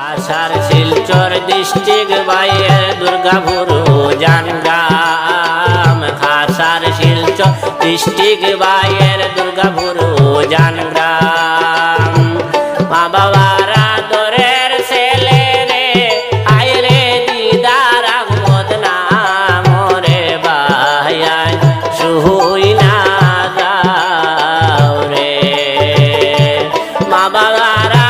আষাঢ় Silchar district বাইয়ের দুর্গাপুর জানগ্রাম। আষাঢ় Silchar district বাইয়ের দুর্গাপুর জানগ্রাম। মা বাবারা দরের ছেলে রে আয় রে দিদার আহমদ নাম রে ভাইয়ান সুহুই না যাও রে। মা বাবারা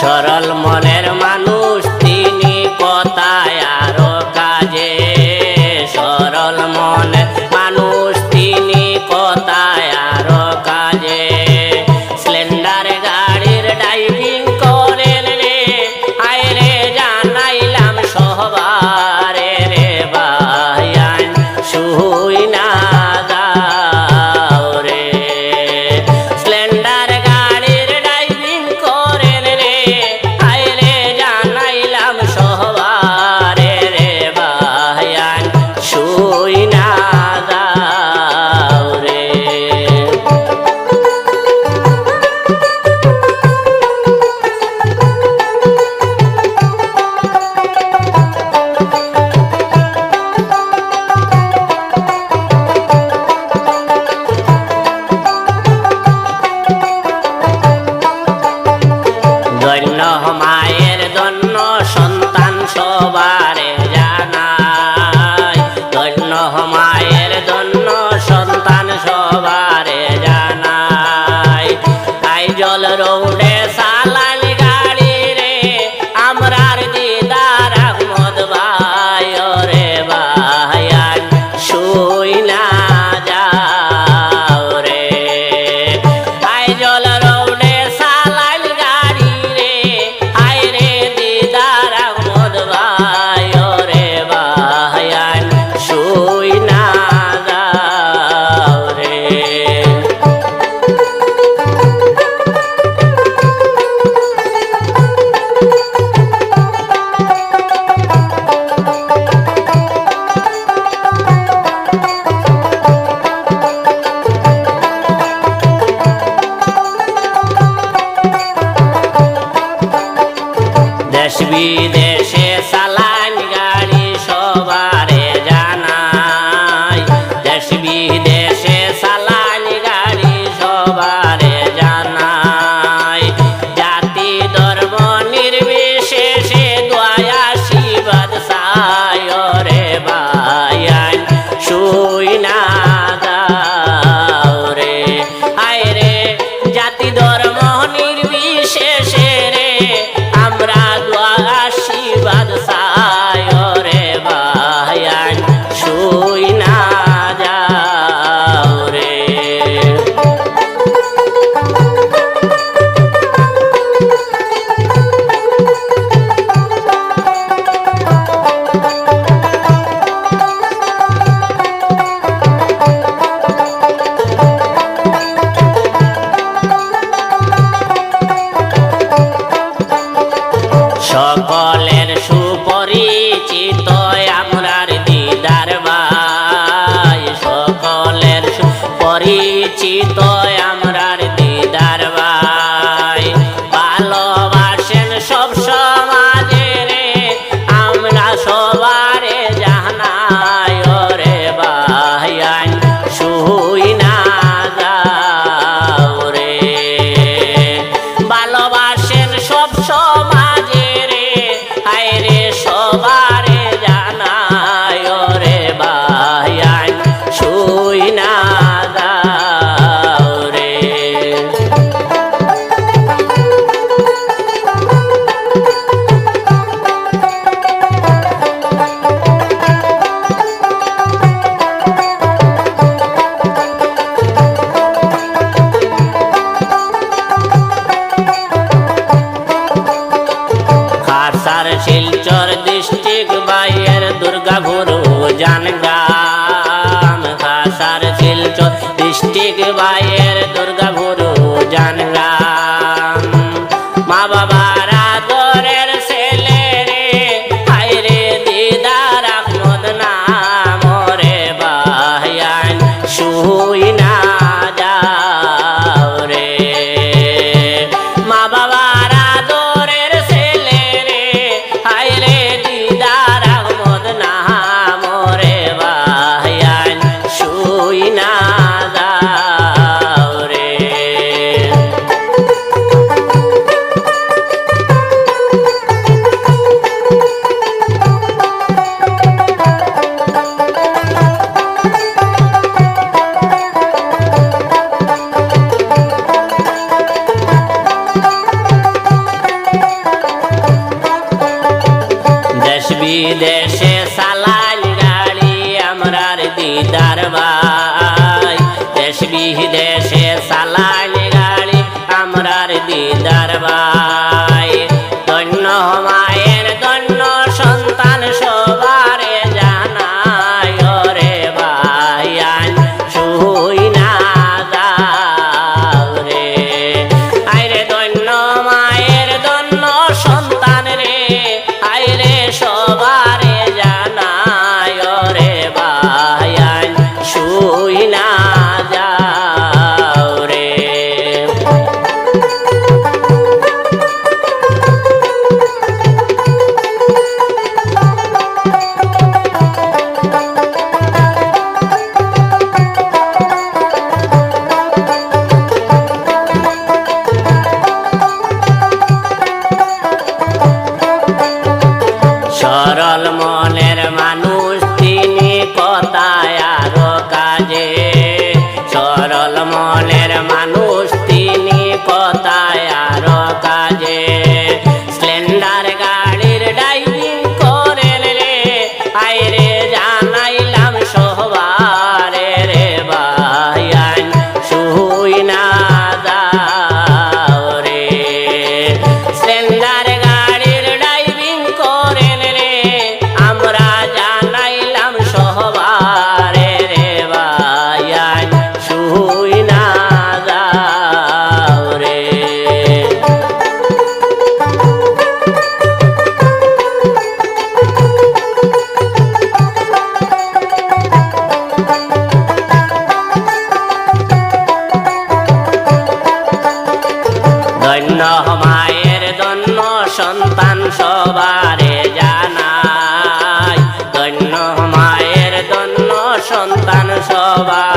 সরল মনের মানুষ তিনি কথায় আরো কাজে। সরল মনের মানুষ তিনি কথায় আরো কাজে। স্প্লেন্ডার গাড়ির ড্রাইভিং করেন রে আয় রে জানাইলাম সহবারে রে ভাইয়ান সুহুই না যাও রে। স্প্লেন্ডার গাড়ির ড্রাইভিং করেন রে আয় রে জানাইলাম সহবারে রে ভাইয়ান সুহুই না যাও রে। ধন্য মায়ের ধন্য সন্তান সবারে জানাই। ধন্য মায়ের ধন্য সন্তান সবারে জানাই। আইজল রোডে চালান গাড়ি রে আমরার দিদার আহমদ ভাই রে ভাইয়ান সুই না যাও রে। আইজল রোডে চালান গাড়ি রে আয় রে দিদার আহমদ ভাই রে ভাইয়ান সুই না যাও রে। দেশ বিদেশে চালান গাড়ি সবারে জানাই। দেশ বিদেশে চালান গাড়ি সবারে জানাই। জাতি ধর্ম নির্বিশেষে দয়া আশীর্বাদ চাই রে ভাইয়ান সুই না যাও রে। আয় রে জাতি ধর্ম নির্বিশেষে রে আমরা আশীর্বাদ চাই রে ভাইয়ান সুই না যাও রে। সকলের সুপরিচিত আমরার দিদার ভাই। সকলের সুপরিচিত আমরার দিদার ভাই। ভালোবাসেন সব সমাজে রে আমরা সবারে জানাই রে ভাইয়ান সুহুই না যাও রে। ভালোবাসেন সব সমাজে রে আয় রে সবারে জানাই রে ভাইয়ান সুই না যাও রে। দুর্গাপুর জানগ্রাম, খাসার শিলচর ডিস্ট্রিক্ট বাইয়ের দুর্গাপুর জানগ্রাম। মা বাবার আদরের ছেলে রে, হায় রে দিদার আহমদ নাম রে বাহিয়ান শুই না যাও রে। মা বাবার আদরের ছেলে রে, হায় রে দিদার আহমদ নাম রে বাহিয়ান শুই না যাও রে। দেশ বিদেশে চালান গাড়ি আমরার দিদার ভাই, দেশ বিদেশে চালান গাড়ি আমরার দিদার ভাই। ধন্য মায়ের ধন্য সন্তান সবারে জানায় রে ভাইয়ান শুই না যাও রে। আইরে ধন্য মায়ের ধন্য সন্তান রে, আইরে সবারে জানায় রে ভাইয়ান শুই না যাও রে। সরল মনের মানুষ তিনি কথায় আরো কাজে, সরল মনের মানুষ তিনি কথায় আরো কাজে। স্প্লেন্ডার গাড়ির ড্রাইভিং করেন রে, আইরে জানাইলাম সবারে রে ভাইয়ান শুই না যাও রে। স্প্লেন্ডার গাড়ির ড্রাইভিং করেন রে, আমরা জানাইলাম সবারে রে ভাইয়ান শুই না যাও রে। ধন্য মায়ের ধন্য সন্তান সবারে জানাই, ধন্য মায়ের ধন্য সন্তান সবার